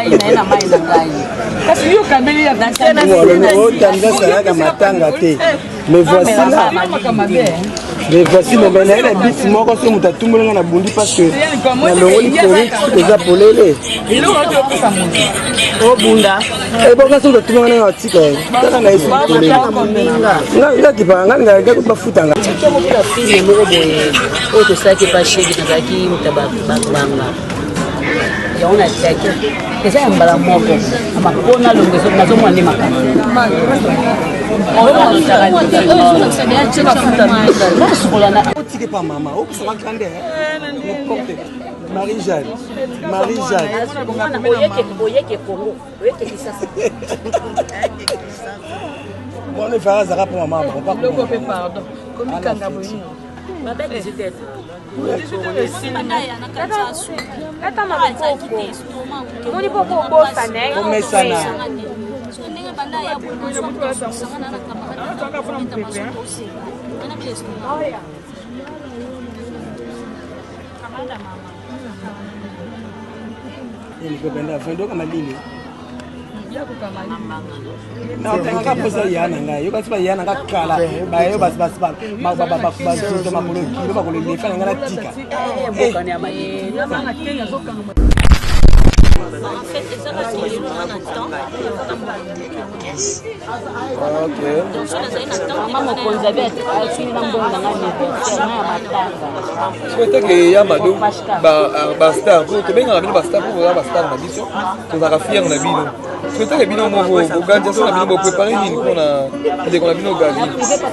Ina mai na ngai. Kasi yo kabeli ya nasema matanga te. Mais voici là. Mais voici le menel bis moko so mutatumulanga na bundi parce que na longoli historique déjà polele. Ilo wato kusa mundu. O bunda. E boka so mutatumanga na tika. Taka na isi polele. Nga kipanga nga ko bafutanga. Kama bila fili moko boye. O to saki pa shedi na zaki mutabanga. Yaona chake. Kesa mbala moko. Ama kona longezo nazo mwani makani. Tike pas maman, oh ça va grandir. Marie-Jeanne. Marie-Jeanne. Bon, on fera ça pour maman, on va pas. Pardon. Comme il kanga bonino. Ma belle visite. Não, tem que fazer Yana, né? Eu gosto de Yana, cara. Vai eu bas, mas tudo uma coloquinha, uma coloquinha, faz uma tica. En fait, ça va se passer dans un temps. Ok. Donc, ça va être un temps. Maman Elizabeth, elle finit dans bon dans la souhaite que Yamado basta to benga bino basta pour basta na biso to za fier na bino souhaite que bino mo boganja so na bino bo préparer ni ko na de ko na bino gali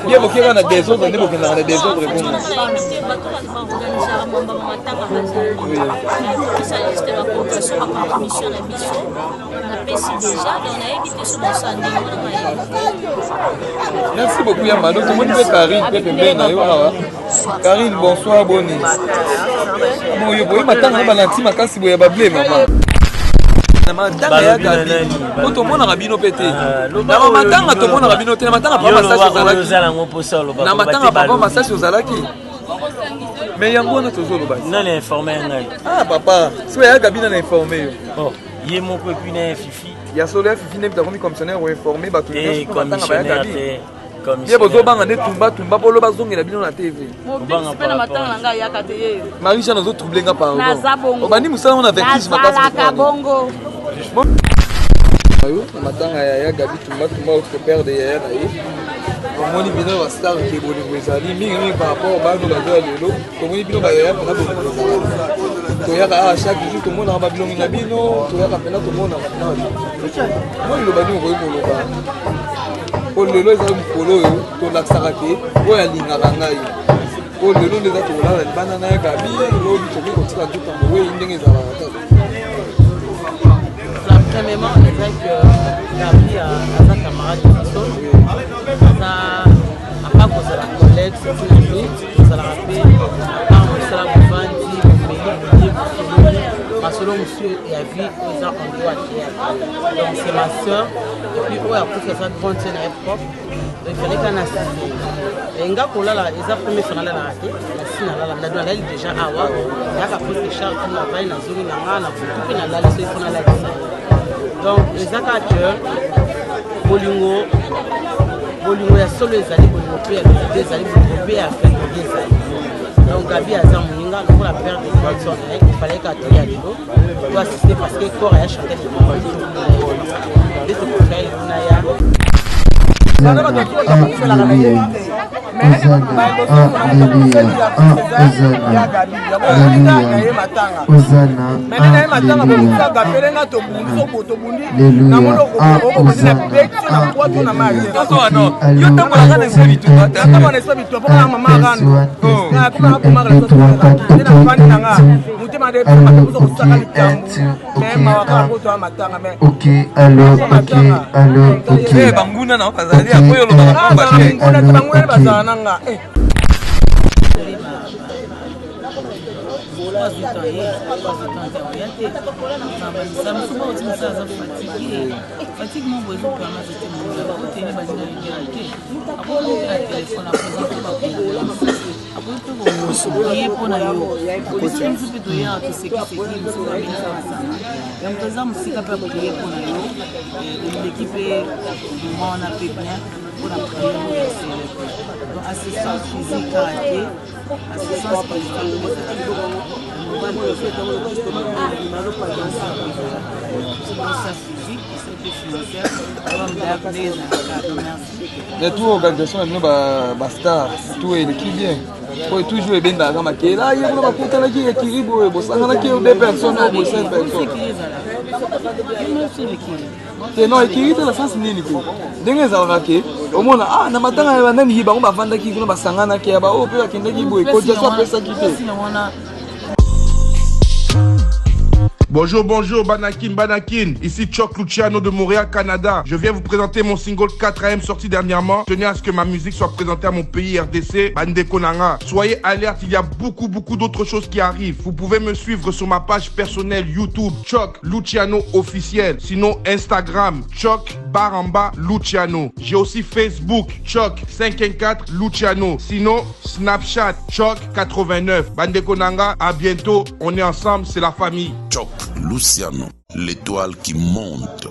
bien bo kira na des autres ne bo kina na des autres ko na ça c'était la conversation avec la mission na biso na pesi déjà on a évité ce bosani merci beaucoup Yamado to mo ni Karine pepe bena yo awa Karine bonsoir boni bon yo boy matanga na balanti makasi boya bable mama na matanga ya gabi to mona rabino pete na matanga to mona rabino te na matanga pa massage ozalaki na matanga pa massage ozalaki mais yango na tozolo ba non informé ngai ah papa so ya gabi na informé yo oh ye mon copine na fifi ya solo ya fifi ne bita comme commissionnaire ou informé ba to et commissionnaire ye bozo banga ne tumba polo bazongela bino na TV Marie-Jeanne ozo troubler nga pardon obani musala na vertige makasi bongo ayo matanga ya gabi tumba autre père de ya na ye omoni bino ba star ke bolingo ezali mingi par rapport bano bazo ya lelo tomoni bino ba ya pona bolingo toyaka a chaque jour tomona ba bilongi na bino toyaka pena tomona moi lo bani ko yoloba o lelo ezali mokolo oyo tolakisaka te oyo alingaka ngai o lelo nde eza tolala libanda na ya gabi lobi tokoki kotika nzotambo oyo ndenge ezalaka kaka premièrement avec Gabi aza camarade de biso aza apa kozala collègue c'est une amie kozalaka mpe apa mosala movandi masolo mosusu ya vie eza endroit te donc c'est ma soeur et puis oyo akufi aza grande sœur na ye propre donc il fallait kana sisi nga kolala eza premier fois nalalaka te nasi nalala ndadu nalali déjà awa yaka prise charge mpona vai nazongi na nga na futu mpe nalali so ifo nalalisa donc ezaka que bolingo ya solo ezali bolingo mpe ya lobide ezali bolingo mpe ya fekode ezali donc Gabi aza moninga lokola père de Watson il fallait qu'atoya lelo to assister parce que corps ya chanter de nde tokokai luna ya du temps, il y a des fatigue, mon besoin pour moi, c'était mon besoin. Au téléphone, après, téléphone, après, pour na yo aussi nzipe to ya to sekiki msuka bisa sana ya mtazamo msika pa kulie pour na yo l'équipe mona pe bien pour la première série donc assistance physique karaté assistance politique mais tout organisation est star tout est qui bien faut toujours bien dans ma qui là il y a pas pour la qui équilibre bon ça na qui deux personnes ou 5 personnes c'est non équilibre la sens nini ko ndenge za wakake omona ah na matanga ya nani hiba ngomba vanda ki kuna basangana ki aba o pe akende ki boy ko je so pesa ki te. Bonjour, bonjour, Banakin. Ici Choc Luciano de Montréal, Canada. Je viens vous présenter mon single 4AM sorti dernièrement. Tenez à ce que ma musique soit présentée à mon pays RDC, Bande Konanga. Soyez alerte, il y a beaucoup d'autres choses qui arrivent. Vous pouvez me suivre sur ma page personnelle YouTube, Choc Luciano officiel. Sinon, Instagram, Choc Baramba Luciano. J'ai aussi Facebook, Choc 514 Luciano. Sinon, Snapchat, Choc 89. Bande Konanga, à bientôt. On est ensemble, c'est la famille. Choc Luciano, l'étoile qui monte.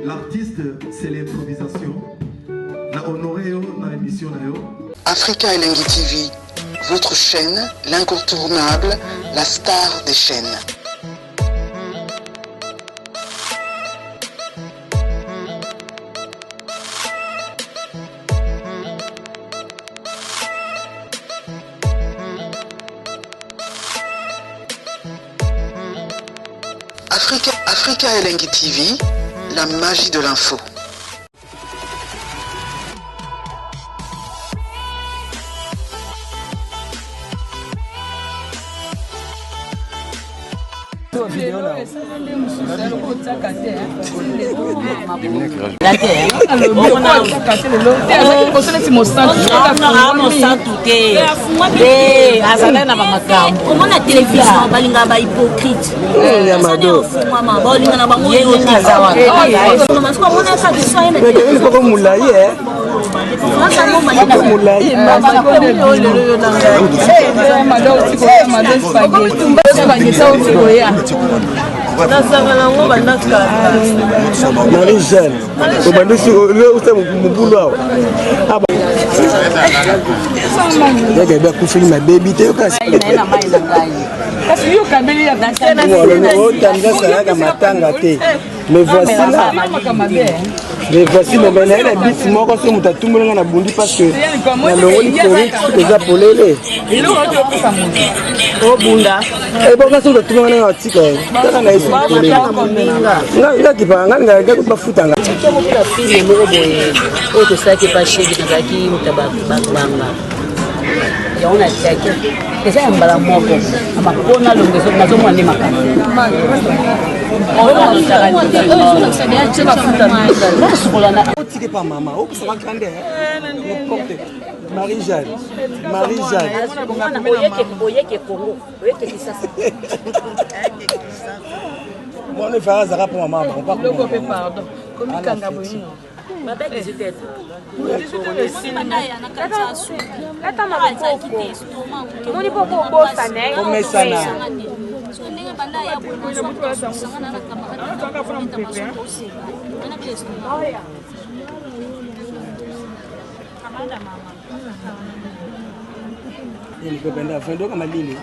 L'artiste, c'est l'improvisation. Na honoré na émission na yo. Africa Elengi TV, votre chaîne, l'incontournable, la star des chaînes. Africa Elengi TV, la magie de l'info. omona télévision balinga ba hypocrite Marie-Jeanne, mais voici là. Mais voici le ménage de bis moko so muta tumulanga na bundi parce que na longoli Félix déjà polele. Oh bunda. Et pourquoi so tumulanga na tika? Taka na isu polele. Nga kipanga nga ga ko futanga. Kemo bila fili moko boye. O to saki pa shedi kazaki mutabanga. Yaona chaki. Kesa mbala moko. Amakona longezo nazo mwande makana. Pas maman, Marie-Jeanne, Marie-Jeanne. Moi, on est fait un pour maman. On part pour pardon. Il peut prendre à fin d'eau comme à l'île.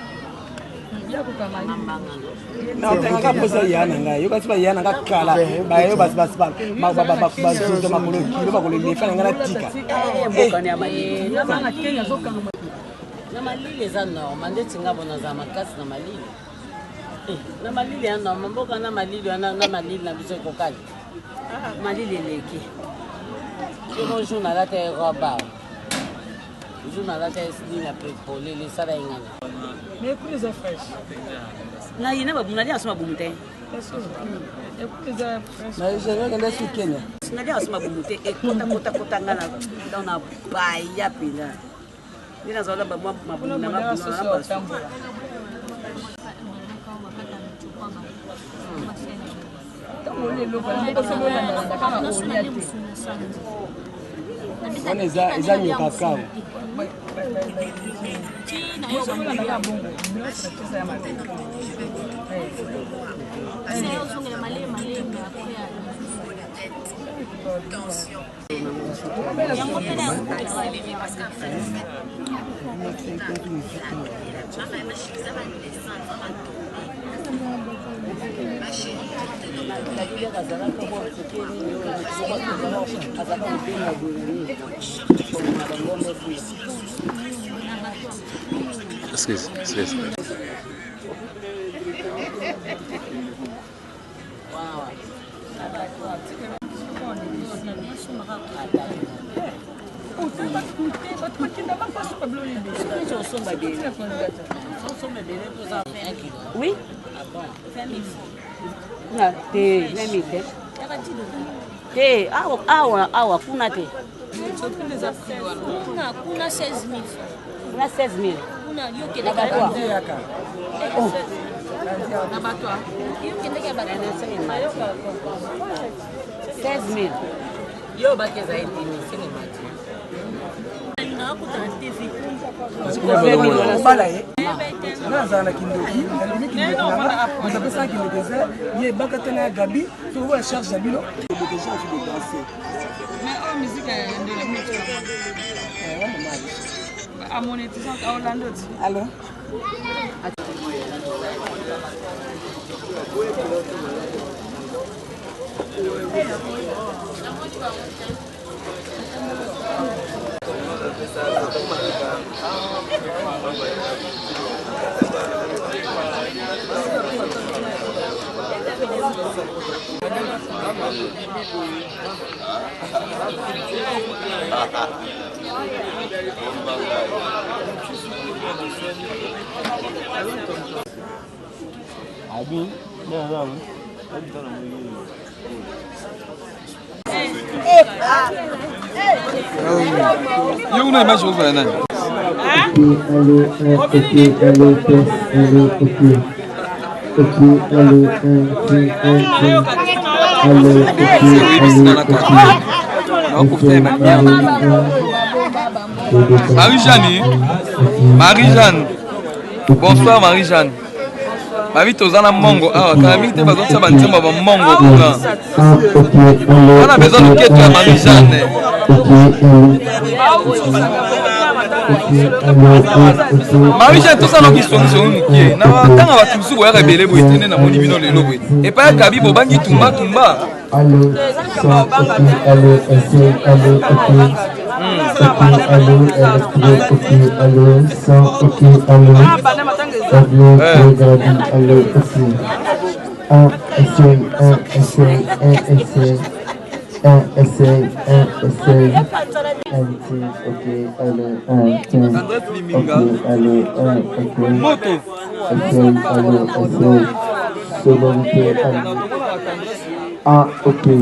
Naka posa yana ngai yo kasi ba yana ka kala ba yo bas ba zo makolo kilo ba kolo lefa ngana tika na malili eza normal ndeti nga bona za makasi na malili na malili ya normal mboka na malili wana na malili na biso ekokali malili eleki kino jour nalata roba jour nalata esili na prepole lesala engana mais écoute les fraîches na yina babunali asoma bumute écoute les fraîches na je vais aller sur Kenya sinali asoma bumute ekota ngana na baya pila nina zaola babwa mabuna na mabuna on eza nyoka kavu Esquece. Oui. Awa kuna te. Kuna 16 000. Kuna 16 000. Kuna yo ke daga. Oh. Na batwa. Yo ke daga batwa. 16 000. Yo bakeza etini sini mati. Na kuta TV. nazala kindoki mais après ça kindoki ça ye bakatana gabi to wa charge ya bilo déjà tu de danser mais en musique de la monétisation à Orlando alors Abi, não. Yo una image vous voyez nani? Marie-Jeanne. Bonsoir Marie-Jeanne. Babi tozana mongo awa kana mingi te bazotsa banzemba ba mongo kuna. On a besoin de quête à Marie-Jeanne. Marie-Jeanne tout ça non qui sont mukie. Na tanga ba tusu boya rebele bo etene na moni bino lelo boy. Et pa gabi bo bangi tumba.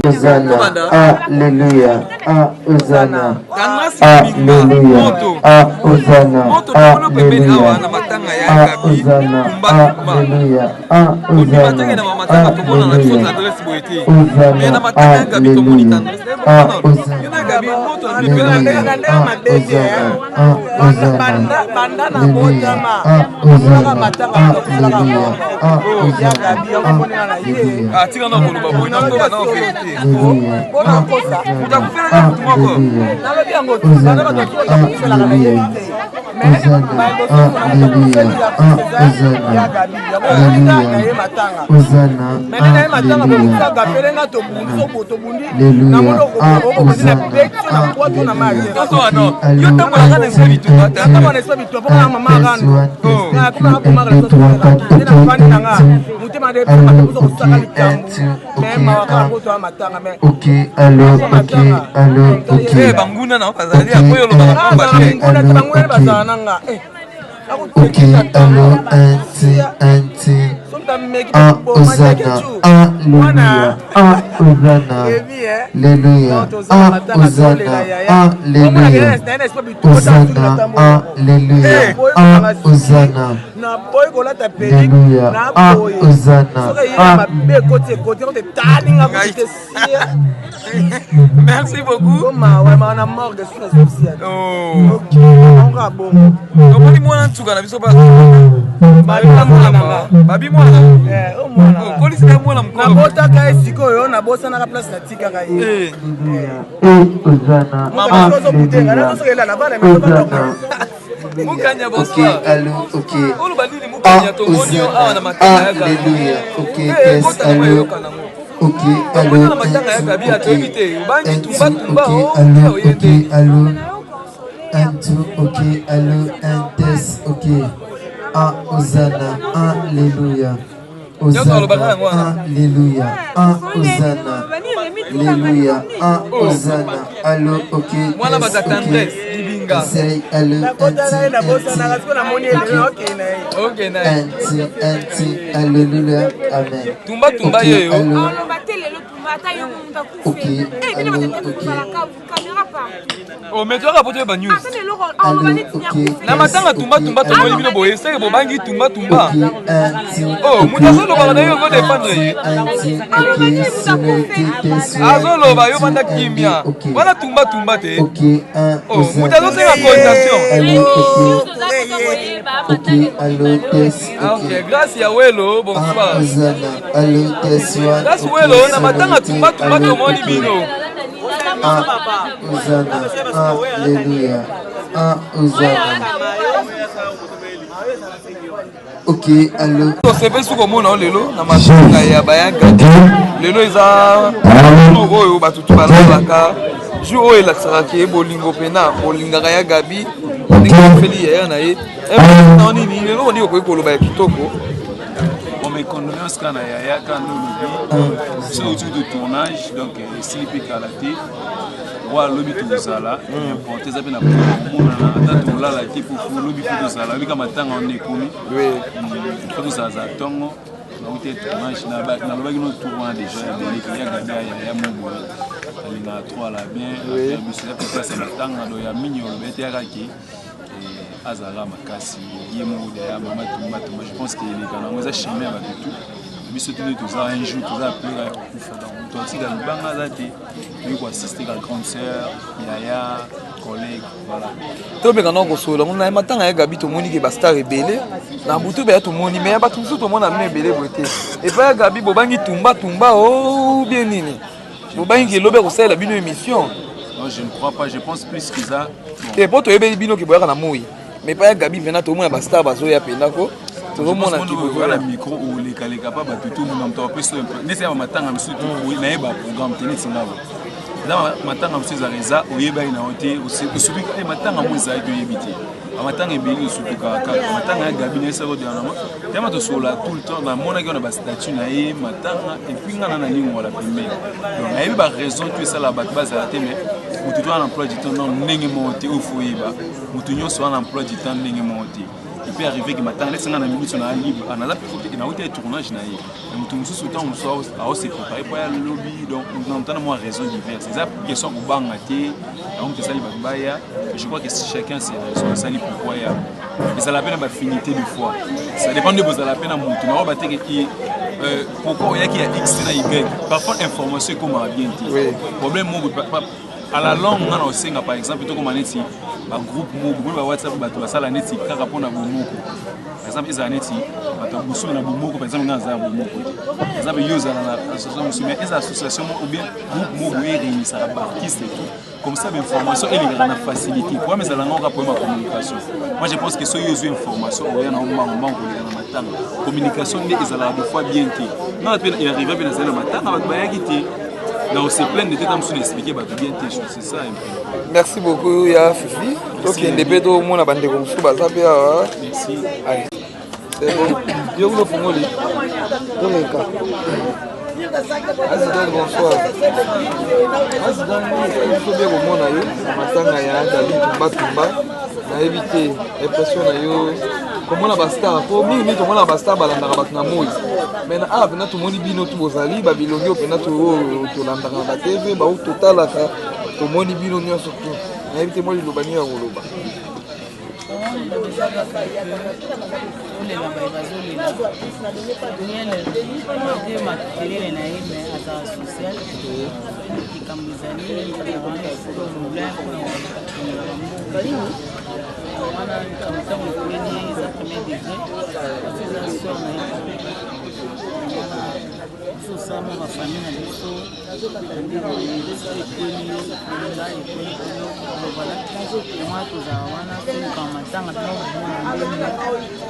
Hosanna, Alléluia, Hosanna, Alléluia, Hosanna, Alléluia, Hosanna, Alléluia, Merci beaucoup. Hosanna, Alléluia. Hosanna, Alléluia. Hosanna, Alléluia. Hosanna, allo, ok. Essaye, allo, anti, alléluia, amen. Tumba, ok, allo, ok. Oh, mais tu as rapporté la news. Na matanga tumba to moni bino boye seke bobangi tumba. Oh, mutazo lo bana yo go défendre. Azolo ba yo banda kimia. Wana tumba te. Oh, mutazo c'est la coordination. Ok, allo, test. Ok, grâce ya Welo, bonsoir. Allo, test. Grâce Welo na matanga tumba to moni bino. Hosanna, alléluia. Hosanna. Ok, allo. C'est pas sous comme on lelo na matanga ya bayanga. Lelo iza oyo batutu balaka. Ju oyo laksaka ke bolingo pena, bolingaka ya Gabi. Ndenge feli ya na ye. Non ni lelo on dit ko koloba ya kitoko. Mes condoléances quand Yaya quand nous c'est autour de tournage donc ici puis Kalaté wa lobby tout ça là importer ça bien après on là la type pour lobby tout ça là comme attend on est connu oui tout ça ça tongo donc tournage na lobby nous tournons déjà il y a Gabi ya Mobo il y a 3 là bien mais c'est là c'est le temps do ya minyo bete ya kaki azala makasi yemo ya mama tumba je pense qu'il est dans les chemin avec tout mais surtout nous ça un jour tout ça après kufa donc toi aussi dans banga zati lui quoi assister la grande sœur yaya collègue voilà to be kana ko solo on a matanga ya Gabi to moni ke ba star rebelle na butu be to moni mais ba tout to mona mine belé boté et pas Gabi bobangi tumba oh bien nini bobangi lobe ko sala bino émission non je ne crois pas je pense plus que ça et pour to ebe bino ke boyaka na moi mais pas Gabi maintenant tout le monde a star bazo ya pendako tout le monde a qui veut la micro ou les calés capable tout le monde en plus nese matanga msutu na eba programme tenir sinavo là matanga msutu za reza oyeba ina hote usubi matanga mwiza ayo yebiti matanga ebeli usubi kaka matanga ya Gabi nese ro de anama tellement to sola tout le temps na mona ki on a ba statut na ye matanga et puis ngana na ningo la pembe donc na yeba raison tu ça la base à la teme mutu to un emploi du temps non ndenge monter au foyeba mutu nyonso un emploi du temps ndenge monter il peut arriver que matin laisse ngana minute na libre ana la peut na hote tournage na ye mutu mususu temps mususu a se préparer pour le lobby donc on entend moi raison diverses c'est ça question ko banga te donc c'est ça li babaya je crois que si chacun ses raisons ça li pourquoi ya et ça la peine ba finité de fois ça dépend de vous à la peine à mutu na ba te que pourquoi il y a qui a x na y parfois information comme bien dit problème mo à la longue on a aussi par exemple tout comme on dit bagroupe moko moni bawhatsapp bato basala neti kaka mpona bomoko par exemple ezala neti bato bosumi na bomoko par exemple nga aza ya bomoko par exemple yo ozala na association mosusu mais eza association ou bien groupe moko eréunisaka baartiste et tout comme ça l'information elingaka na facilité problème ezala nga oka problème ya communication moi je pense que soki ozwi information oya na omango kolega na matanga communication nde ezalaka des fois bien te nga bato arrive mpe nazali na matanga bato bayaki te donc c'est plein de têtes à me expliquer bien tes choses, c'est ça un peu. Merci beaucoup ya Fifi. Donc il dépend de mon abandé comme ça baza pe merci. Allez. C'est bon. Yo vous fongoli. Donc le cas. Azidane bonsoir. Azidane il faut bien au monde ayo, matanga ya Dali Tumba na éviter impression na yo. Comment la basta po mingi to mona basta balanda ka batna moyi mena a pena to moni bino to bozali ba bilongi opena to landa ka ba TV ba u totala ka to moni bino nyo surtout na éviter moi lobani ya koloba Wana kama kwenye za premier degré association na so sama ma famille na biso ndio voilà moi tuza wana kama matanga tunaona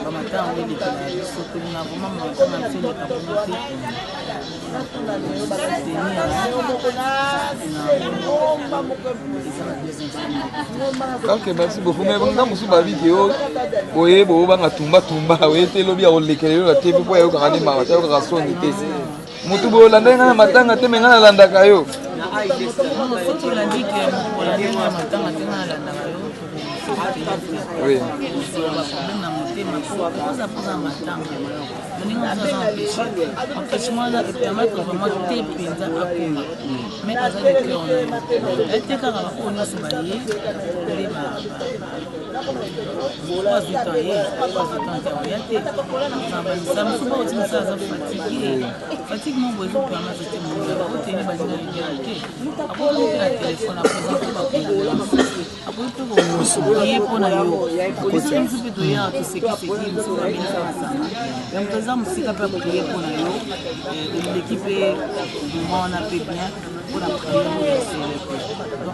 kama matanga ile kwa biso kuna mama kama msele community Ok, merci beaucoup. Mais quand vous avez vu que vous avez tumba tumba, vous avez lobby à olekele la TV pour vous regarder ma tête, vous regardez son été. Mutu bo landa ngana matanga te menga landa kayo. Oui.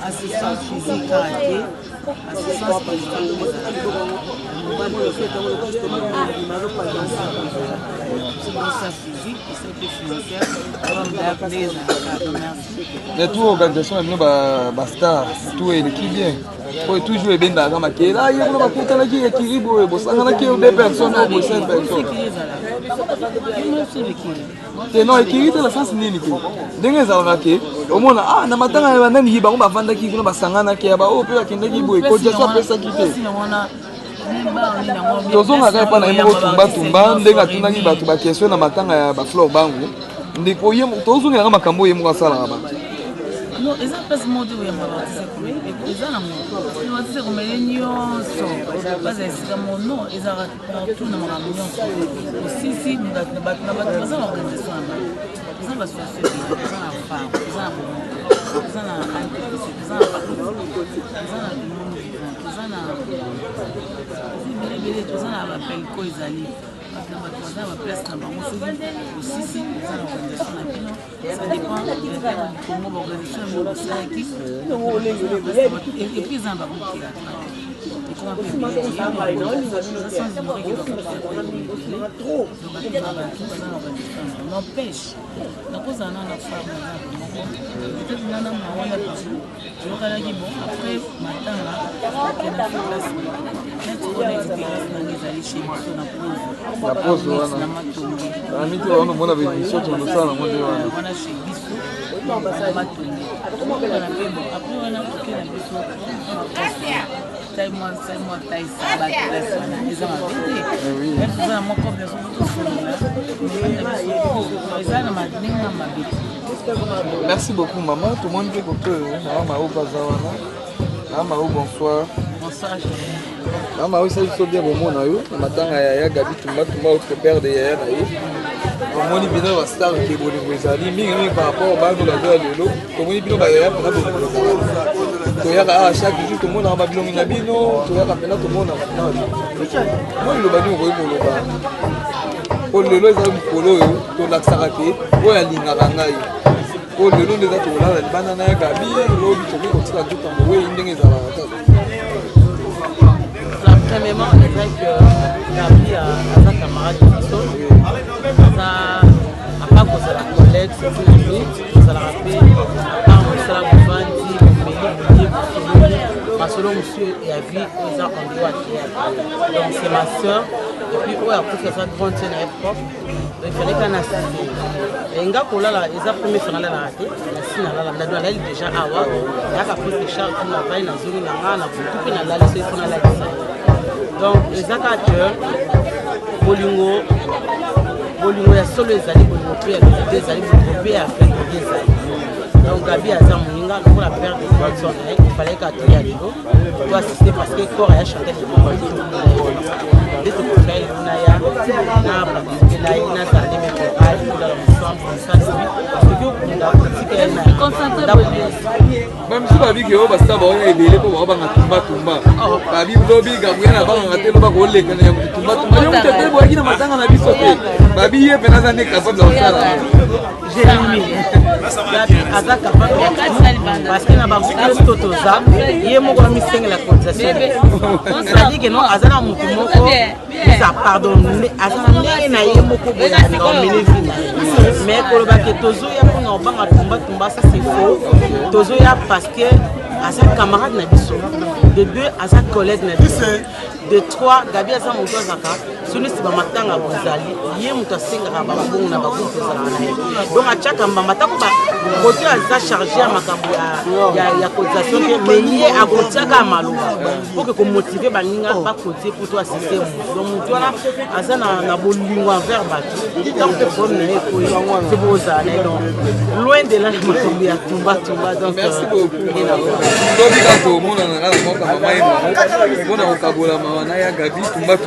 assistance physique, karaté, assistance mais toute organisation est basta tout est qui bien faut toujours bien dans ma qui là il y a pas tout là qui équilibre bon ça là qui deux personnes ou 5 personnes c'est non équilibre la sens nini ko ndenge za wakake omona ah na matanga ya nani hiba ngomba vanda ki kuna basangana ki aba o pe akende ki boy ko je so pesa kite tozonga kaka pana yemo tumba ndenga tunaki bato ba question na matanga ya ba floor bangu ndiko yemo tozonga ngama makambo yemo kasala ngaba non eza pesa mode ya mabatise comme eza na mo mabatise comme nyonso baza esika mono eza tout na makambo nyonso aussi na bato baza organisation eza ba société eza na femme eza na eza na entreprise eza na eza na bilebele eza na bapelko ezali baza ba place na bango soki osisi eza na organisation na bino ça dépend de Congo organisation mo basalaki et puis eza na babuki ya n'empêche nakozala na femme peut-être nana mawana yokalaki bon après matanga okenda place net ona expérience nanga ezali chez biso na pose na matongi amiti wana mona bénédiction tozosala ngo nde wana chez biso matongi wana mpe bon après wana okenda biso moi taille ça va place wana eza mabete même eza na moko bien eza na madinga mabete. Merci beaucoup maman, tout le monde peut que Mao Bazawana. Mao bonsoir. Bonsoir. Mao ça il faut bien au monde ayo, matanga ya Gabi Tumba autre père de hier ayo. Omoni bino ba star ki bolingo ezali mingi par rapport au bando la lelo, komoni bino ba ya pour na toyaka chaque jour tomonaka babilongi na bino toyaka mpena tomonaka moi liloba nini okoyi koloba po lelo eza mokolo oyo tolakisaka te oyo alingaka ngai po lelo nde eza tolala libanda na ya gabi lobi tokoki kotika nzotambo oyo ndenge ezalaka kaka. Premièrement, c'est vrai que Gabi a sa camarade de biso, à part que c'est la collègue, c'est une amie, ça la rappelle, à part que c'est la bouvandi, parce que monsieur et a vu aux endroits qui est. Donc c'est ma soeur, et puis ouais, après que ça grande scène est propre, il fallait qu'on assiste. Et nga kola la, ils ont premier final la raté, la sina la, la doit aller déjà à voir, il y a qu'à plus de charge pour la vaille, la zone na na, tout que na la laisser pour la donc les acteurs bolingo ya solo ezali bolingo pe ya lobi ezali bolingo pe ya afrique lobi ezali donc Gabi aza moninga pour la perte de direction il fallait qu'atoya lelo to assister parce que corps ya chanter de bon de to faire na ya na participer na ina ça les mettre à dans la mission comme ça parce que on a participer na concentrer même si babi ke o basta ba oya ebele po ba nga tumba babi lobi Gabi na ba nga te lo ba ko leka na ya tumba yo mutete bo akina matanga na biso te babi ye pena za ne capable de faire j'ai éliminé Gabi aza capable parce que na ba ko toza ye moko mi senga la cotisation ça dit que non aza na mutu moko ça pardonne aza na ndenge na ye moko boya na ministre mais ko ba ke tozo ya ko na ba nga tumba ça c'est faux tozo ya parce que à sa camarade na biso de deux à sa collègue na biso de trois Gabi aza moto azaka soni si ba matanga bozali ye moto asengaka ba bongo na ba groupe ezala na ye donc a chaka mbamba tako ba côté aza chargé ya makambo ya cotisation mais ye a kotiaka maloba pour que ko motiver baninga ba côté pour toi assister donc moto wana aza na bolingo envers bato donc de bonne na ko c'est beau ça donc loin de là makambo ya tumba donc merci beaucoup lobi ka to mona na la moka mama ye mona ko kabola mama na ya Gabi tumba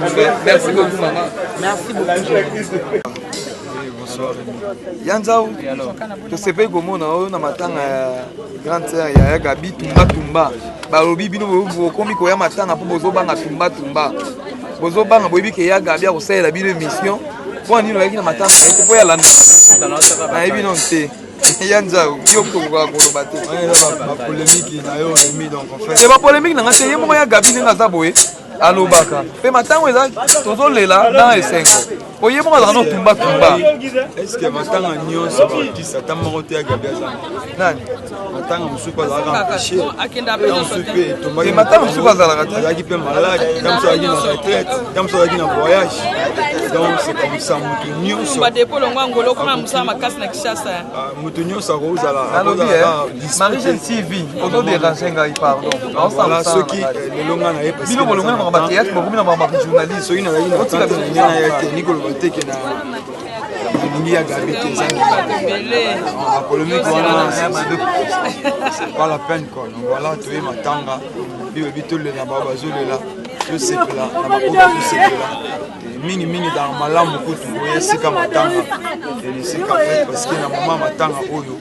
merci beaucoup maman merci beaucoup bonsoir Yanzao to sepe komona oyo na matanga ya grande sœur ya Gabi tumba balobi bino bokomi ko ya matanga po bozobanga tumba bozobanga boyebi ke ya Gabi akosalela bino émission po nino yaki na matanga ete po ya landa na yebi non te Yanzao yo ko koloba te ba polémique na yo emi donc en fait c'est ba polémique na ngate ye moko ya Gabi ninga za boye alobaka pe matango eza tozolela dans esengo oye moko azala no tumba est-ce que matanga nyonso baartiste ata moko te ya Gabi aza nani matanga mosuku azalaka empêché matanga mosuku azalaka te azalaki mpe malade kamso azalaki na retraite kamso azalaki na voyage donc c'est comme ça motu nyonso motu nyonso akozala Marie-Jeanne TV ozoderange ngai pardon voilà soki lelo nga na ye bino bolongo na makambo ya théâtre bokomi na makambo ya journaliste soki nazalaki na otikaina ya te nikoloba teke na elingi ya Gabi te eza la polémique wana c'est pas la peine quoi donc voilà toye matanga bibebi tolela bao bazolela tosepela na bakoka tosepela mingi dans malamu kutu oya esika matanga esika fait parce que na moma matanga oyo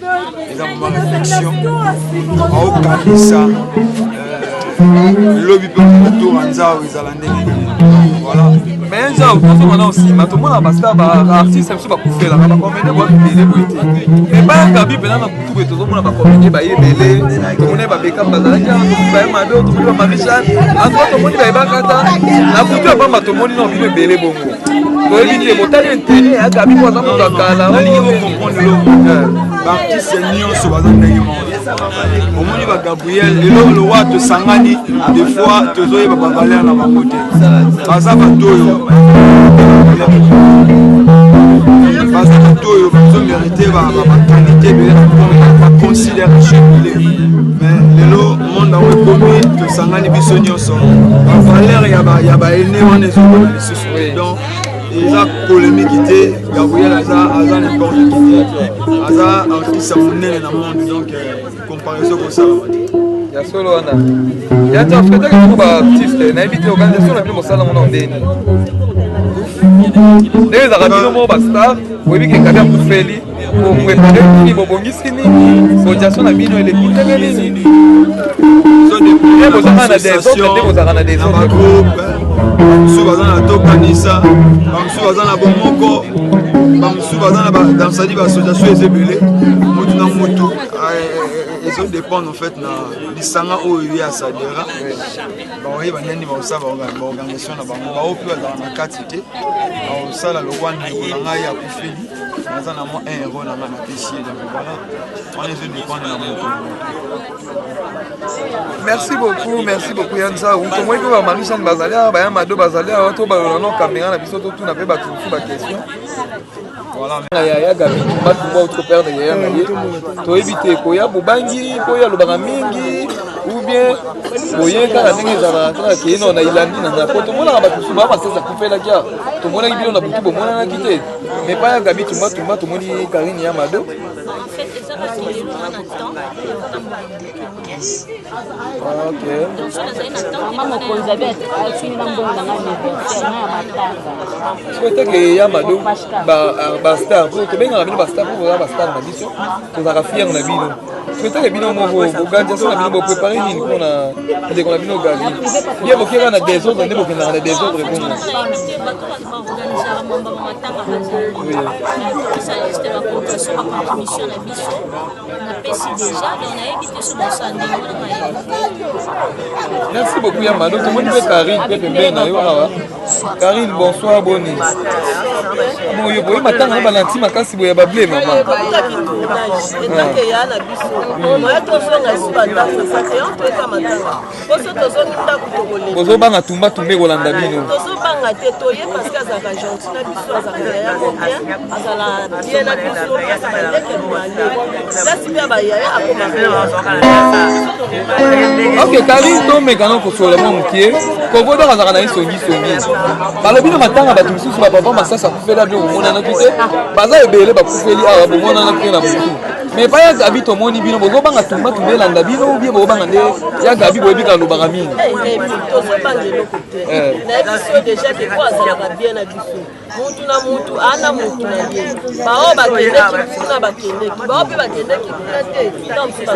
eza moma réflexion aokanisa lobi mpe tour anzao ezala ndenge voilà mais nzao tozomona osima tomona basta baartiste mosusu bakufelaka bakomene boabele boye te mais baya Gabi mpena na butu boye tozomona bakomene bayebele tomoni babeka bazalaki baye mabe tomoni bamarie-jeanne antoa tomoni bayebaka ata na butu ya pamba tomoni na bino ebele bongo toyebi te botali intérêt ya Gabi po aza moto akala nalingi bocomprendre eloko baartiste nyonso baza ndenge moko omoni bagabriel lelo lowa tosangani des fois tozoyeba bavaler na bango te baza bato oyo bazomérite baqualité ebele baconsidération ebele mais lelo monde ango ekomi tosangani biso nyonso bavaler ya baene wana ezokona lisusu donc eza polémique te Gabriel aza n'importe qui te aza artiste monene na monde donc comparaison kosala ya solo wana ya ta spectacle ko ba artiste na éviter organisation na bino mosala mona ndeni ndeza ka bino mo ba star webi ke kabya kufeli ko mwepare ni bobongisi nini cotisation na bino elekutenge nini bozalaka na desordre nde bozalaka na desordre bamosusu baza na tokanisa bamosusu baza na bomoko bamosusu baza na badansali bassociation eza ebele motu na motu ezodépendre en fait na lisanga oyo ya sadera baoyeba ndeni baosala baorganisation na bango bao mpe bazala na kati te baosala lokwa ndeko na ngai akufeli naza na mwa 1 euro na ngai napesi ye donc voilà wana ezodépendre na moto. Merci beaucoup Yanza. Vous tombe que Marishan Bazalia, Bayamado Bazalia, Auto Balono, caméra, la biso tout n'a pas tout la question. Voilà, il y a Gabi, tu vas trouver autre père derrière. Tu éviter Koya Bubangi, Koya Lubaramingi, ou bien Koya Karangi Zara, qui est non, il a mis dans la photo. Moi, là, tu vas passer ça couper la guerre. Tout le monde a dit on a beaucoup de monde à quitter. Mais pas Gabi, tu vas tout le monde dit Karine Yamado. En fait, c'est ça parce qu'il est loin dans le temps. Ok. Souhaitez que Yamado Basta, pour que bien la Basta pour voir Basta na biso, pour la fier na bino. Souhaitez que bino mo organisation na bino préparer ni pour na de qu'on a bino gali. Bien bo kera na désordre, ne bo kera na désordre bon. Merci beaucoup Yamado. Tout le monde veut Karine, Karine, bonsoir, bonne nuit. Bon, yo boy matin na balanti makasi boya bablé maman. Bozo banga tumba tumbe kolanda bino. Tozo banga te toye parce que azaka gentil na biso azaka ya bien azala bien na biso parce que leke male. Là si bien ba yaya akoma. OK, Karine to mekano ko sola mo mukie. Ko bodo azaka na isongi songi. Balobi na matanga batu misusu ba papa masasa kufela bio mona na kite. Baza ebele ba kufeli awa bo mona na kina mutu. Mais pas ya Gabi to moni bino bozo banga tumba tumbe landa bino ou bien bo banga nde ya Gabi bo ebika lo banga mingi. Tozo banga lo kote. Na biso déjà que quoi azala bien na biso. Mutu na mutu ana mutu na ye. Bao ba kende kuna ba kende. Bao pe ba kende kuna te.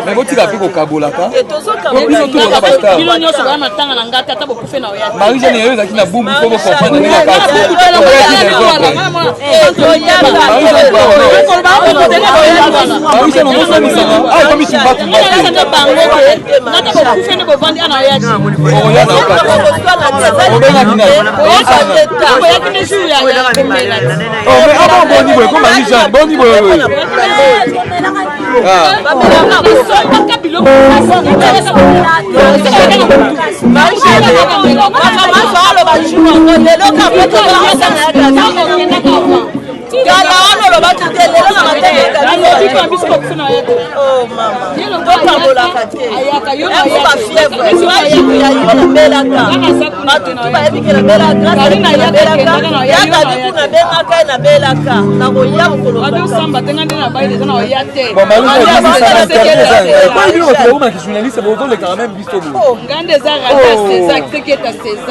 Mais boti ka pe ko kabola ka. Et tozo kabola. Bino nyoso ba matanga na ngata ta bo kufe na oya. Marie Jeanne yoza kina bumbu ko bo comprendre na ka.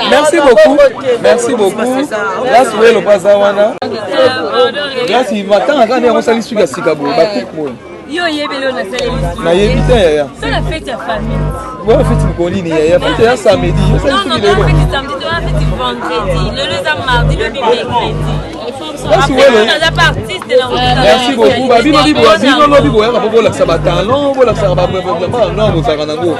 Merci beaucoup. Merci beaucoup. Là, c'est le Bazawana. Merci. Maintenant, on s'allie sur la Sikabo. Yo yebelo na salemi. Na yebite ya. C'est la fête de famille. Ouais, fête Nicoline ya. Fête ya samedi. Non, fête samedi, fête vendredi. Le mardi, le mercredi. Merci beaucoup. Babino bibo, bino bibo ya ko la sabata. Non, bola sabata ba non bo saka nango.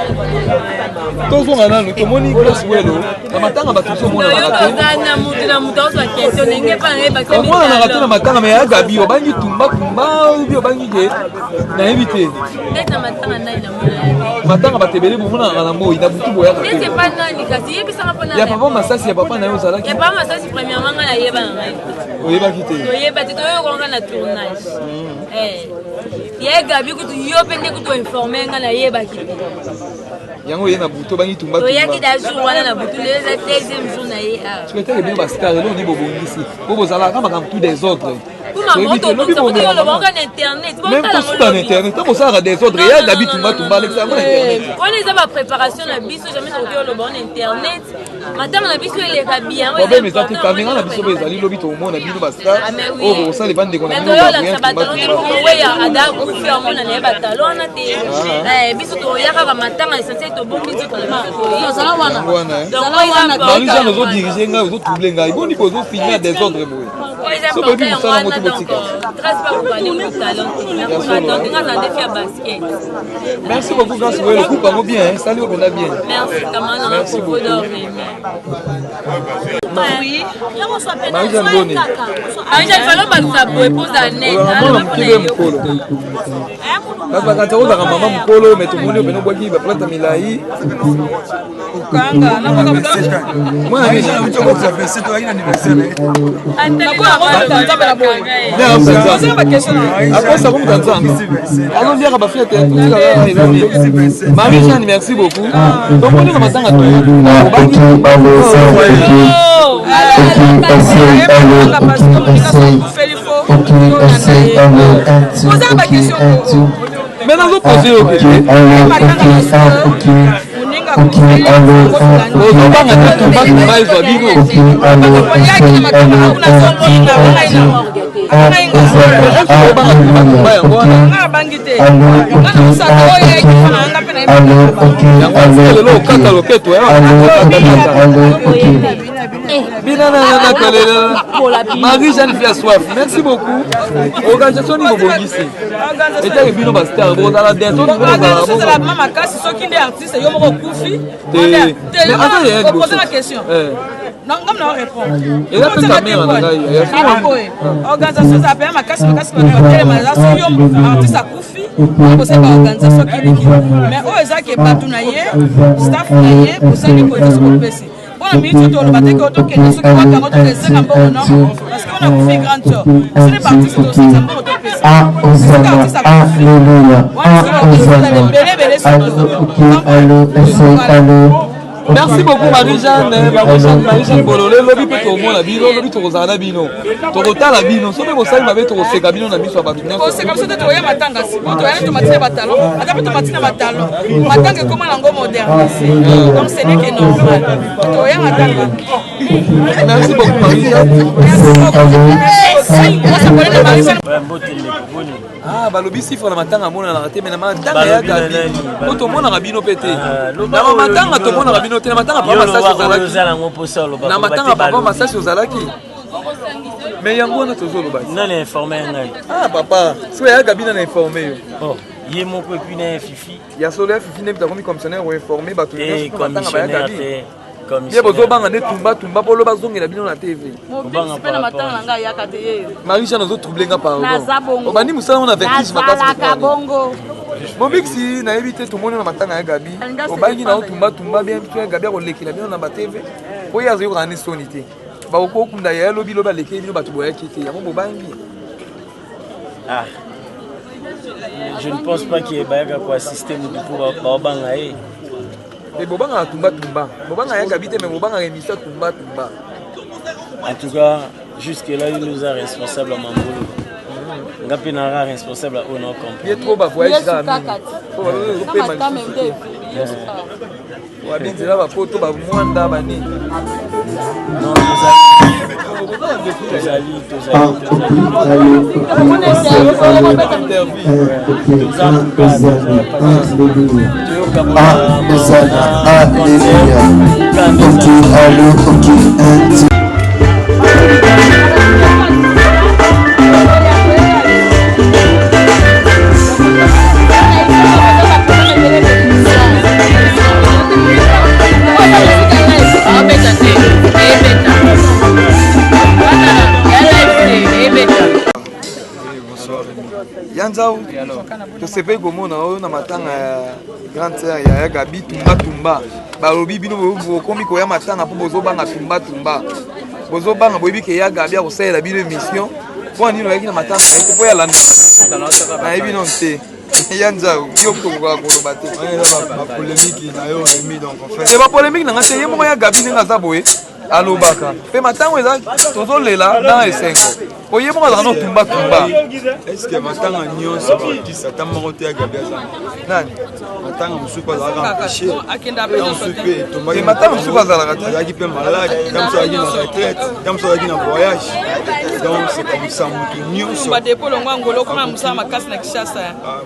Tozo ngana no tomoni ko swelo. Na matanga ba tozo mona ba ka. Na mutu na mutu ozo question ninge pa ngeba ko. Ko na ngata na matanga me ya gabi obangi tumba ubi obangi ke. Na éviter. Neta matanga na ina mona. Matanga batebele bomona na mo ina butu boya ka. Nete pa nani kasi yebisa ngapona. Ya papa masasi ya papa na yo zala ki. Ya papa masasi premièrement nga na yeba ngai. Oyeba kite. Oyeba te toyo ko nga na tournage. Ya gabi kutu yo pende kutu informer nga na yeba kite. Yango yena butu bangi tumba. Oyaki da jour wana na butu le deuxième jour na ye. Tu étais bien bastar là on dit bobongisi. Bobo zala kama kam tout des autres. Même tout en internet. Tant qu'on s'arrête des autres, il y a Gabi Tumba l'examen internet. On les a ma préparation la biso jamais sur le bon internet. Madame la biso elle est bien. Problème est que caméra la biso les ali lobby tout le monde a bino basta. Oh ça les bandes de mais là ça va talon pour ouais ada pour faire mon année batalon na te biso to ya ka matanga essentiel to bon biso to la ça wana donc Marie-Jeanne nous diriger nga nous troubler nga bon ils vont finir des ordres boy. So baby nous ça moto botika. Merci beaucoup grand c'est le coup pas bien salut on a bien. Merci Kamana merci beaucoup. Oui. Marie-Jeanne Bonne. Marie-Jeanne fallait pas ça pour épouse net. Baba quand on a maman mukolo mais tout le monde beno boki ba plata milai. Kanga na pas moi ça fait c'est toi anniversaire. Après ça, allons dire à ma fille Marie-Jeanne, merci beaucoup. Donc on est dans ma tanga. Mais dans le posé au Marie-Jeanne fait soif. Merci beaucoup. Organisation niveau ici. Et t'as vu nos bastards. Bon dans la dernière organisation la maman casse ceux qui des artistes yo moko kufi. Mais attends, poser la question. Non, comme non répond. Et là ta mère organisation ça paye ma casse yo artiste a kufi. Pour cette organisation qui mais o ezaki batu na ye, staff na ye, pour ça ni cotisation pesi. Bon, la minute, on va dire que tu as ce qu'on a fait, parce qu'on a fait grande chose. Ce n'est pas tout ce que merci beaucoup Marie-Jeanne, Marie-Jeanne Bololé, lobby peut au moins la bino, lobby to Rosana bino. To rota la bino, so même ça m'avait to seka bino na biso abatu. C'est comme ça que tu voyais matanga si. Tu voyais to matina batalon, agape to matina batalon. Matanga comment lango moderne. Donc ce n'est que normal. Tu voyais matanga. Merci beaucoup Marie-Jeanne. Ah, bah lobby sifre na matanga mona na raté mais na matanga ya gabi. Ko to mona rabino pété. Na matanga to mona rabino te na matanga pas massage ozalaki. Na matanga pas massage ozalaki. Mais yango na tozo loba. Non informé ngai. Ah papa, so ya gabi na informé yo. Oh, yé moko et puis na fifi. Ya solaire fifi ne bita comme commissionnaire ou informé ba to yo matanga ba ya gabi. Bien bozo banga ne tumba polo bazongela bino na TV. Marie-Jeanne ozo troubler nga pardon. Obani musala on avec Chris makasi. Bobixi na éviter tout le monde na matanga ya gabi. Obani na tumba bien tu gabi ko lekila bino na ba TV. Po ya zo rani sonité. Ba ko kunda ya lobi loba lekeli bino batu boya kiti. Ya mo bangi. Ah. Je ne pense pas qu'il y ait baga pour assister pour banga e. Et Bobanga tumba. Bobanga ya gabi te mais Bobanga émission tumba. En tout cas, jusque là il nous a responsable à Mambolo. Ngapi nara responsable au non complet. Il est trop bas voyage là. Wa binzi là ba poto ba mwanda ba ni. Non, Yanzao, to sepe komona oyo na matanga ya grande sœur ya Gabi tumba. Ba lobi bino bo komi ko ya matanga po bozo banga tumba. Bozo banga boyebi ke ya Gabi ko sala bino mission. Po nino yaki na matanga ete po ya landa. Na yebi non te. Yanzao, yo ko ko ba te. Ba polémique na yo emi donc en fait. Et ba polémique na ngate yemo ya Gabi nga za boye. alobaka mpe matango eza tozolela na esengo oyeba azala na otumbatumba eske matanga nyonso baartiste ata moko te ya gabi azana nani matanga mosusu mpe azalaka empêché matanga mosusu azalaka te azalaki mpe malade ta mosu azalaki na retraite ta mosu azalaki na voyage donc c'est comme ça motu nyonso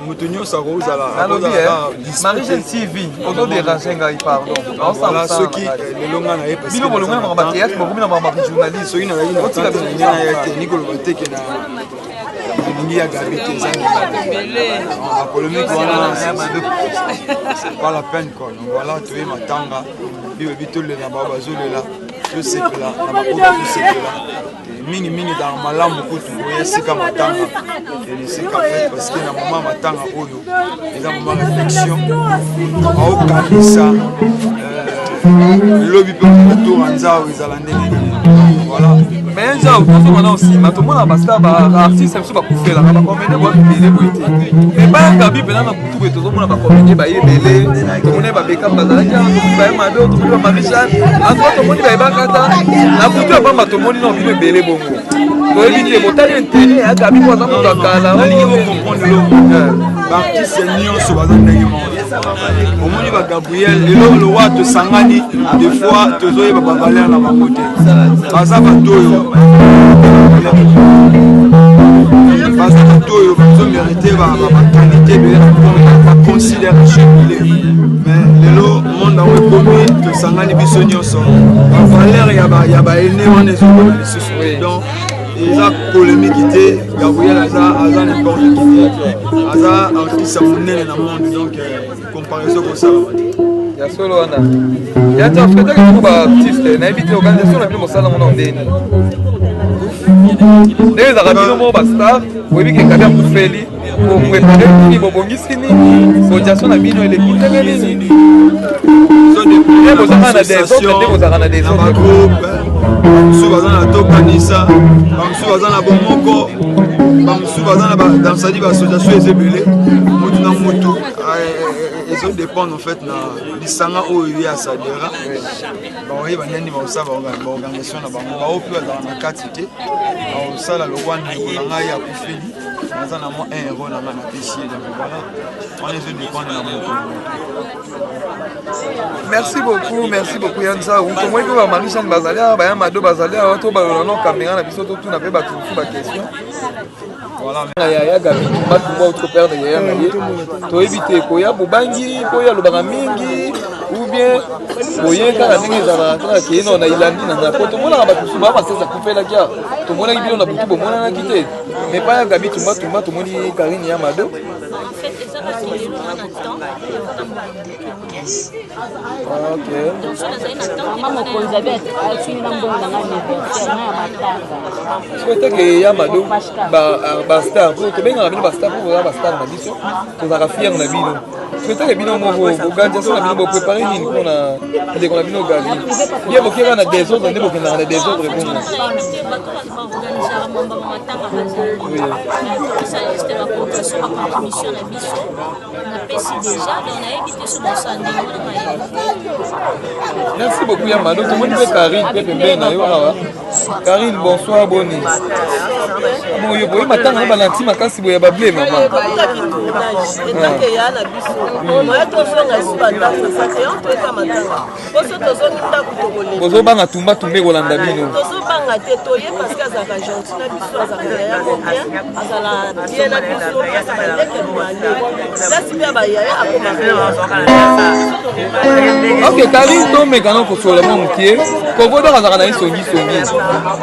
motu nyonso akozala Marie-Jeanne TV ozoderange ngai pardon voilà soki lelo ngai na ye bino bolonga na bateatre bokomi na bamajournaliste soki nazalaki na tantene na ye te nikoloba teke na elingi ya gabi te eza bapolémique wana c'est pas la peine quoi donc voilà toye matanga bibebi tolela bao bazolela tosepela na bakoba tosepela mingi dans malamu kutu oya esika matanga esika fait parce que na moment matanga oyo eza moment réflexion aokanisa lobi mpe tour nzao ezala ndenge voilà mais nzao tozomona osima tomona bastar baartiste mosusu bakufelaka bakomene boyebele boye te mais bayagabi mpena na kutu boye tozomona bakomene bayebele tomoni babeka bazalaki tomoni baye mabe tomoni bamarie-jeanne antoa tomoni bayebaka ata na kutu ya pamba tomoni na obino ebele bongo toyebi te botali intere yagabi po aza moto akala nalingi bocomprendre lomo baartiste nyonso baza ndenge moko omoni bagabriel lelo lowa tosangani des fois tozoyeba bavaler na bango te baza bato oyo bazomérite baqualité ebele baconsidération ebele mais lelo monde yango ekomi tosangani biso nyonso bavaler ya baene wana ezokoma lisusu donc eza polémique te gabriel aza n'importe qui te aza artiste monene na monde donc comparaison kosalama te ya solo wana ya te ofetaki biko baartiste nayebi te organisation na bino mosala mona ondeni ndenge ezalaka bino mo bastar oyebi kengabi akufeli boprepare nini bobongisi nini bodiation na bino eleki ndenge nini nde bozalaka na desordre nde bozalaka na desordre bamosusu baza na tokanisa bamosusu baza na bomoko bamosusu baza na badansadi baasociation eza ebele motu na motu ezodépendre en fait na lisanga oyo ye asadera baoyeba ndeni baosala baorganisation na bango bao mpe bazala na kati te baosala lokwa ndeko na ngai akufeli naza na mwa 1 euro na ngai na pesie donc voilà wana ezodépendre na moto merci beaucoup yanza tomoni mpe bamarie-jeanne bazali awa baya mado bazali awa to balola no caméra na biso totuna mpe bato mosusu baquestion ya gabi batumba autre père de yaya na ye toyebi te koya bobangi mpo oyo alobaka mingi ou bien koye kaka ndenge ezalaka kaka keye na ilandi na po tomonaka bato mosusu baa basesa kufelaki awa tomonaki bino na butu bomonanaki te mais pa ya gabi tumba tomoni karine ya mado sokoteke ya mado bastar po tobengaka bino bastar po boza bastar na biso tozalaka fiere na bino sokoteke bino moko bogandiation na bino boprépare nini mpona ndeko na bino gabi ye bokeka na desordre nde bokendaka na desordre bongo merci beaucoup Yamado tomoni mpe Karine mpe pembeni na yo awa Karine bonsoir boni boye boye matanga na balanti makasi boye bable mama ozobanga tumba tumbe kolanda bino tozobanga te toye parce que azalaka gentil na biso azalaka yaya bien azala bien na biso azala ndeke mobale lasi mpe abayaya ok Karine tomekana kosola mwa mokie kovodaka azalaka na ye songisongi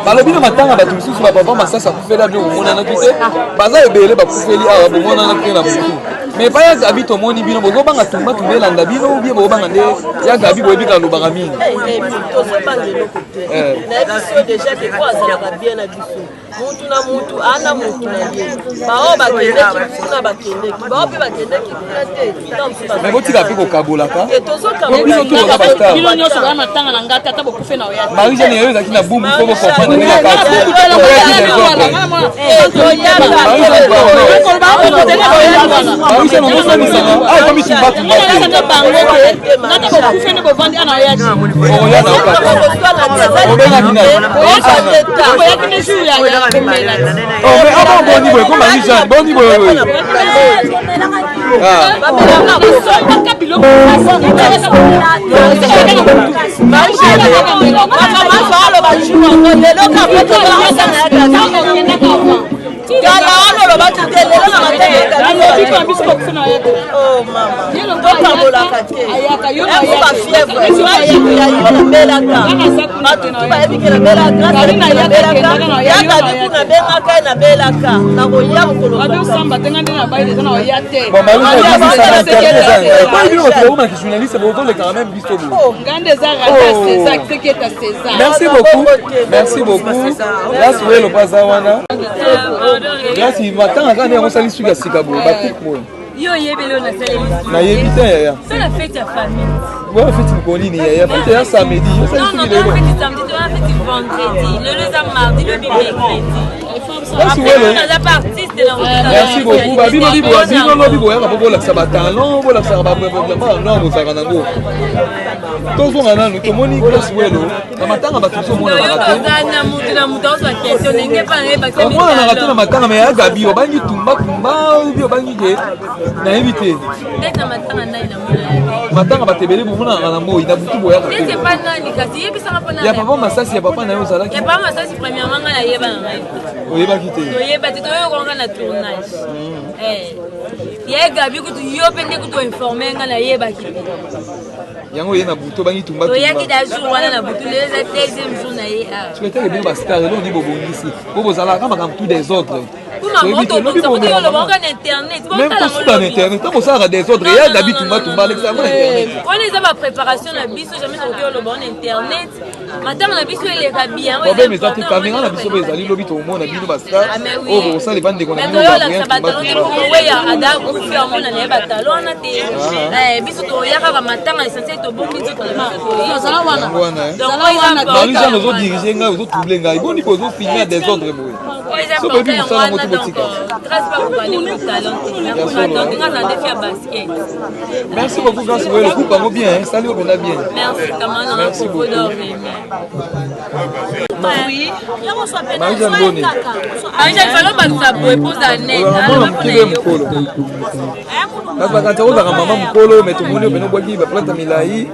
balobi na matanga bato mosusu bapapa masasa akufeli abio bomonanaki te baza ebele bakufeli awa bomonanaki te na motu mais pa ya gabi tomoni bino bozobanga tumba tumba elanda bino ubie bozobanga nde ya gabi boyebika alobaka mingi tozobanga eloko te na biso déjà ke po azalaka bien na biso mutu na mutu ana mutu na ye bao bakendeki kuna bakendeki bao mpe bakendeki kuna te mais botika mpe kokabolaka bino nyonso baa matanga na ngata ata bokufe na oya Marie-Jeanne yayo ezalaki na bumu mpo bokomprendre Marisha non ça mais ça. Ah comme tu vas. Ça bango que. Non tu vas faire ne pas vendre en oya. Oya na pas. Oya na. Oya qui ne joue ya. Oh mais avant bon niveau comme Marisha, bon niveau. Ah. Merci beaucoup. Merci beaucoup. Merci le Pazawana. Merci matin on salue sur Sikabo. Yo yebelo na sala. Na yebita ya. C'est la fête de famille. Ouais, fête de colline ya. Fête ya samedi. Non, la fête samedi, la fête vendredi. Le mardi, le mercredi. Merci beaucoup. Babi no bibo, bino no bibo ya babo la sabata. Non, bola sababa non mo saka nango. Tozo ngana no tomoni class welo. Na matanga batuso mona barato. Na mutu na mutu so question nenge pa ngeba se. Mona na rato na matanga me ya gabi obangi tumba ou obangi je. Na éviter. Ndeka matanga ndai na mona. Matanga batebele bomona na moi na butu boya. C'est pas nani kasi yebisa ngapona. Ya papa masasi ya papa na yo zalaki. Ya papa masasi premièrement ngana yeba na. Oyeba kite. Oyeba te toyonga na tournage. Ya gabi kutu yo pende kutu informer ngana yeba kite. Yango yena buto bangi tumba. Toyaki da jour wana na butu le deuxième jour na ye. Tu étais bien ba star là on dit bobongisi. Bobo zala kama kam tout des autres. Même sur internet, tant ça des autres, il y a Gabi Tumba l'examen. On les a ma préparation la biso jamais sur le bon internet. Madame la biso elle est bien. Oui mais ça tu caméra la biso les ali lobi tout le monde a bien basta. Oh ça les bandes de qu'on a. Mais là ça va donner pour ouais ada ko faire mon na ba talon na te. Biso to ya ka matanga essentiel to bon biso to la. Ça la wana. Donc moi les gens nous ont dirigé nga aux autres troubler nga. Ils vont nous poser filmer des autres boy. Ça peut bien ça na donc grâce pas pour aller au talent. Donc grâce à défi à basket. Merci beaucoup grâce au le coup pas bien salut au bien. Merci Kamana. Merci beaucoup. Oui. Il fallait pas ça pour épouser à net. Parce que quand on a maman mukolo mais tout le monde est venu boire qui va plata milai.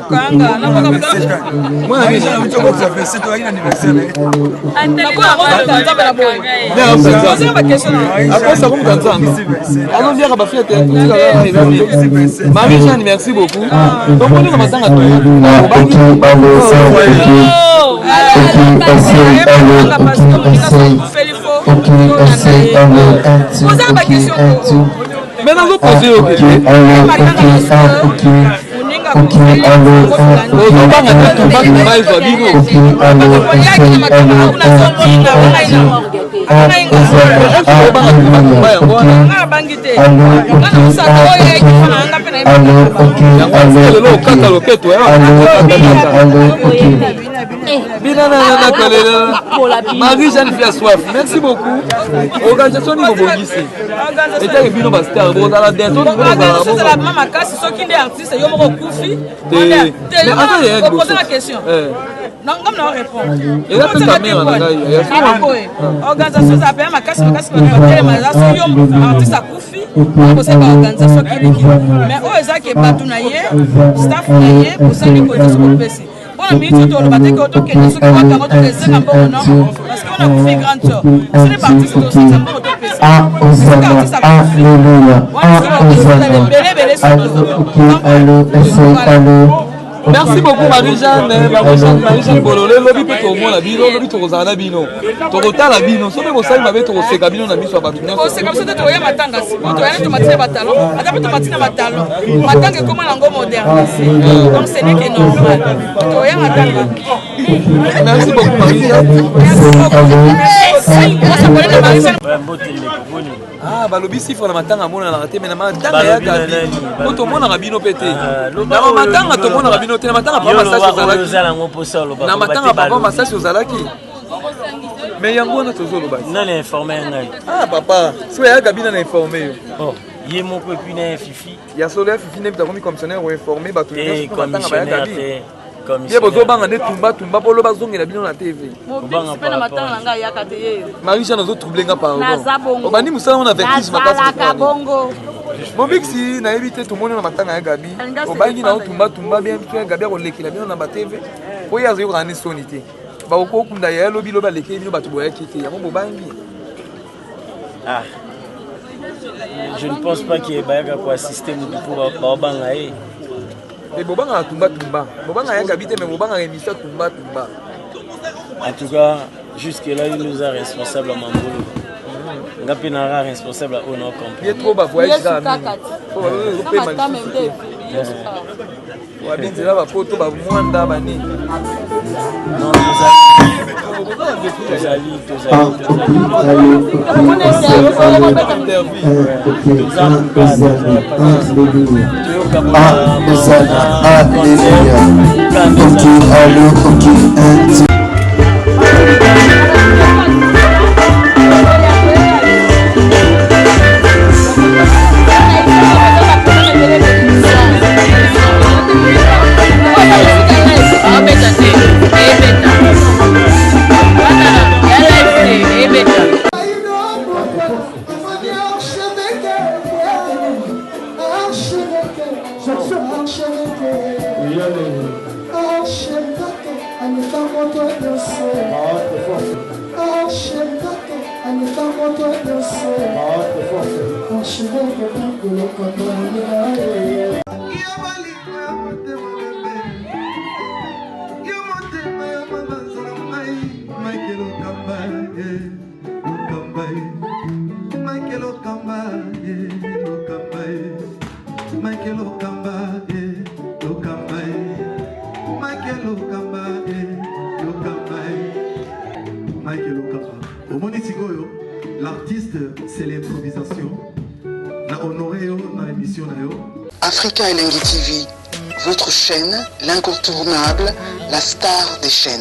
Kanga na pas comme moi déjà on te ça fait c'est toi un anniversaire. Après ça comme dans ça. Alors bien ba fête Marie-Jeanne merci beaucoup. Donc on est comme ça à maintenant vous posez OK. Marie-Jeanne fait soif. Merci beaucoup. Organisation ni bobongisi. Et tu bino bastar bo dans la dette. Organisation c'est la maman casse ceux qui des artistes yo moko kufi. Mais attends, poser la question. Non, comme on répond. Et là c'est ta mère là. Organisation ça appelle ma casse pour les organisation yo artiste a kufi. Pour cette organisation qui mais o ezaki batu na ye, staff na ye, pour ça ni position pour pesi. Bon ami tu dois le battre que auto que nous que va quand on essaie un bon non parce qu'on a fait grande sœur. C'est les parties aussi ça pour auto pesi. Merci beaucoup Marie-Jeanne, Marie-Jeanne Bololé, lobi pe to mona bino, lobi to kozana bino. To kotala bino, so be mosali mabe to koseka bino na biso ba bino. C'est comme ça to ya matanga si. To ya to matina batalon, ata pe to matina batalon. Matanga comment lango moderne. Donc c'est n'est que normal. To ya matanga. Merci beaucoup Marie-Jeanne. Ah, balobi sifra na matanga mona na raté mais na matanga ya gabi. Ko to mona rabino pété. Na matanga to mona rabino té na matanga papa massage ozalaki. Na matanga papa massage ozalaki. Mais yango wana tozoloba nani informé ngai ah papa so ya gabi na informé oh ye moko epuis na fifi ya solo ya fifi ne bitakomi commissionnaire ou informé bato commissionnaire te ye bozobanga nde tumba polo bazongela bino na tv marisha nazotrouble nga pardon obandi mosala mo na vertige makasi mobiksi nayebi te tomoni na matanga ya gabi obangi na otumbatumba bien ya gabi akolekela bino na batv po ye azoyokaka ne soni te bakokokunda ya lobi lobi alekeli bino bato boyaki te yango bobangi je ne pense pas que bayaka koassiste motu mpo baobanga ye bobanga na tumbatumba bobanga ya gabi te mais bobanga émission tumbatumba en tout cas jusque là il nous a responsable à Mambolo nga pe na responsable à ono compris bien trop ba voyage là wabinzela bapoto bamwanda banini non L'artiste, c'est l'improvisation. La honoré dans l'émission. Africa Elengi TV, votre chaîne, l'incontournable, la star des chaînes.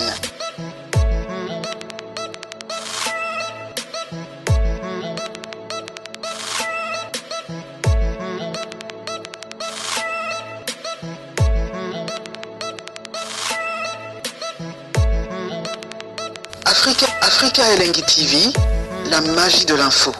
Africa Elengi TV, la magie de l'info.